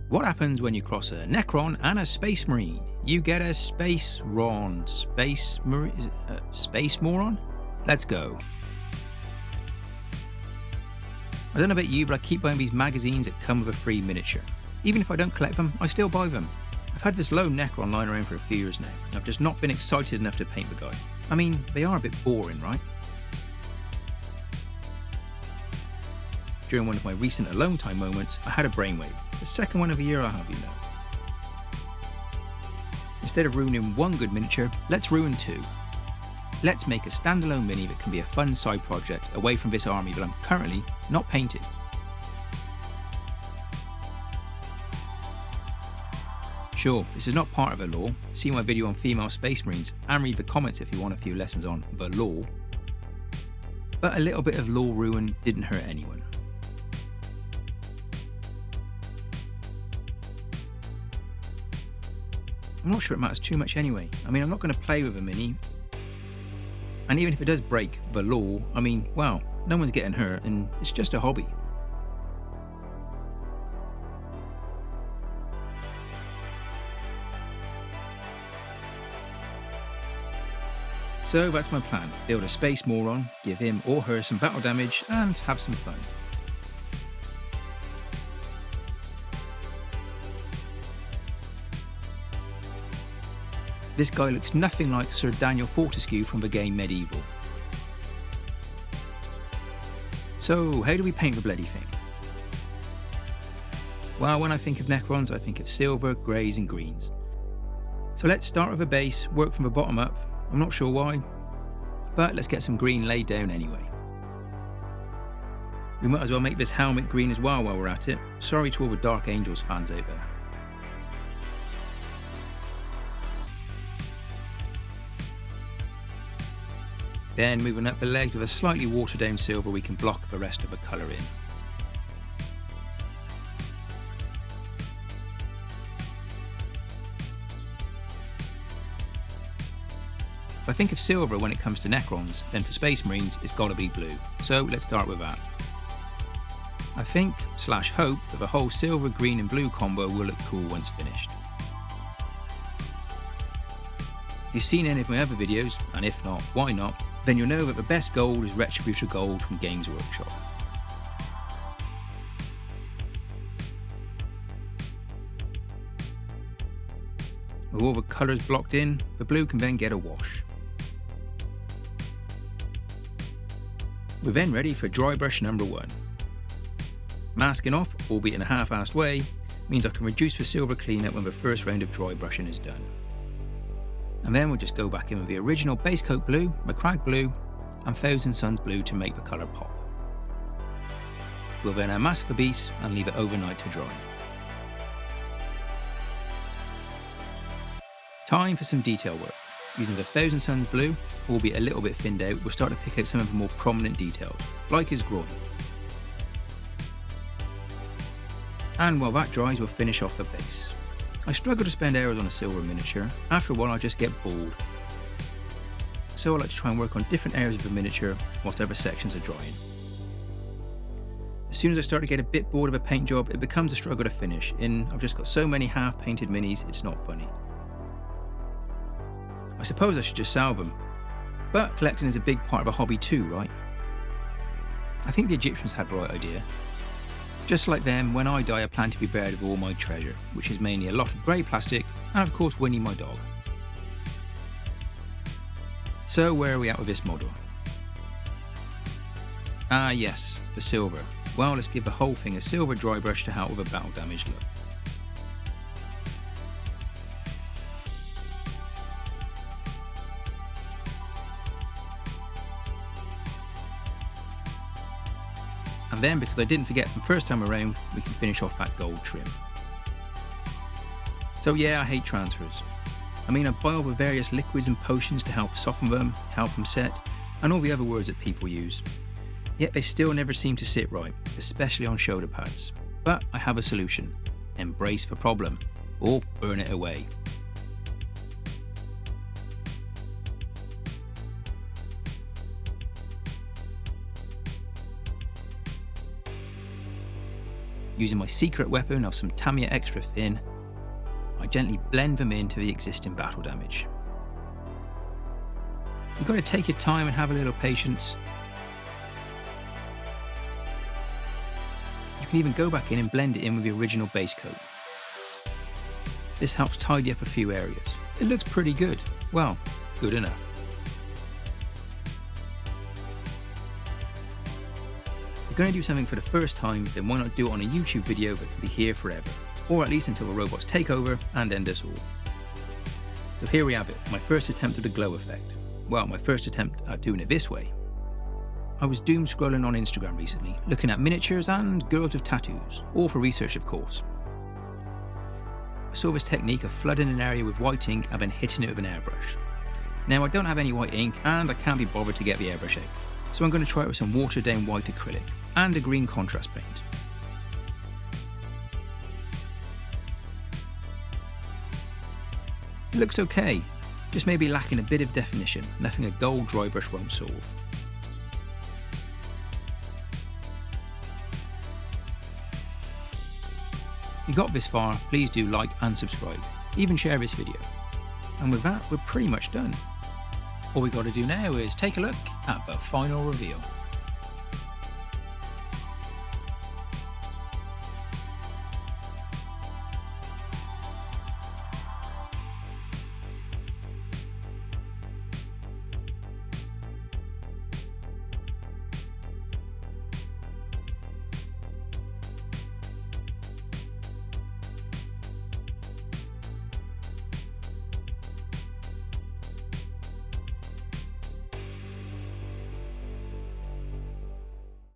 What happens when you cross a Necron and a Space Marine? You get a Space Ron. Space Marine? Space Moron? Let's go. I don't know about you, but I keep buying these magazines that come with a free miniature. Even if I don't collect them, I still buy them. I've had this lone Necron lying around for a few years now, and I've just not been excited enough to paint the guy. I mean, they are a bit boring, right? During one of my recent alone time moments, I had a brainwave. The second one of the year I have, you know. Instead of ruining one good miniature, let's ruin two. Let's make a standalone mini that can be a fun side project away from this army that I'm currently not painting. Sure, this is not part of the lore. See my video on female space marines and read the comments if you want a few lessons on the lore. But a little bit of lore ruin didn't hurt anyone. I'm not sure it matters too much anyway. I mean, I'm not going to play with a mini. And even if it does break the law, I mean, well, no one's getting hurt and it's just a hobby. So that's my plan. Build a space moron, give him or her some battle damage and have some fun. This guy looks nothing like Sir Daniel Fortescue from the game Medieval. So, how do we paint the bloody thing? Well, when I think of Necrons, I think of silver, greys and greens. So let's start with a base, work from the bottom up. I'm not sure why, but let's get some green laid down anyway. We might as well make this helmet green as well while we're at it. Sorry to all the Dark Angels fans out there. Then moving up the legs with a slightly watered down silver, we can block the rest of the colour in. If I think of silver when it comes to Necrons, then for Space Marines it's got to be blue. So let's start with that. I think, slash hope, that the whole silver, green and blue combo will look cool once finished. If you've seen any of my other videos, and if not, why not, then you'll know that the best gold is Retributor Gold from Games Workshop. With all the colours blocked in, the blue can then get a wash. We're then ready for dry brush number 1. Masking off, albeit in a half-assed way, means I can reduce the silver cleanup when the first round of dry brushing is done. And then we'll just go back in with the original base coat blue, Macragge blue and Thousand Suns blue to make the colour pop. We'll then unmask the beast and leave it overnight to dry. Time for some detail work. Using the Thousand Suns blue, albeit a little bit thinned out, we'll start to pick out some of the more prominent details, like his groin. And while that dries, we'll finish off the base. I struggle to spend hours on a silver miniature. After a while I just get bored. So I like to try and work on different areas of the miniature whilst other sections are drying. As soon as I start to get a bit bored of a paint job, it becomes a struggle to finish. I've just got so many half painted minis, it's not funny. I suppose I should just sell them. But collecting is a big part of a hobby too, right? I think the Egyptians had the right idea. Just like them, when I die I plan to be buried with all my treasure, which is mainly a lot of grey plastic and of course Winnie my dog. So where are we at with this model? Ah yes, the silver. Well, let's give the whole thing a silver dry brush to help with a battle damage look. And then, because I didn't forget from first time around, we can finish off that gold trim. So yeah, I hate transfers. I mean, I buy all the various liquids and potions to help soften them, help them set, and all the other words that people use. Yet they still never seem to sit right, especially on shoulder pads. But I have a solution. Embrace the problem, or burn it away. Using my secret weapon of some Tamiya Extra Thin, I gently blend them into the existing battle damage. You've got to take your time and have a little patience. You can even go back in and blend it in with the original base coat. This helps tidy up a few areas. It looks pretty good. Well, good enough. If you're going to do something for the first time, then why not do it on a YouTube video that can be here forever? Or at least until the robots take over and end us all. So here we have it, my first attempt at the glow effect. Well, my first attempt at doing it this way. I was doom scrolling on Instagram recently, looking at miniatures and girls with tattoos, all for research of course. I saw this technique of flooding an area with white ink and then hitting it with an airbrush. Now I don't have any white ink and I can't be bothered to get the airbrush out, so I'm going to try it with some watered down white acrylic and a green contrast paint. It looks okay, just maybe lacking a bit of definition, nothing a gold dry brush won't solve. If you got this far, please do like and subscribe, even share this video. And with that, we're pretty much done. All we got to do now is take a look at the final reveal.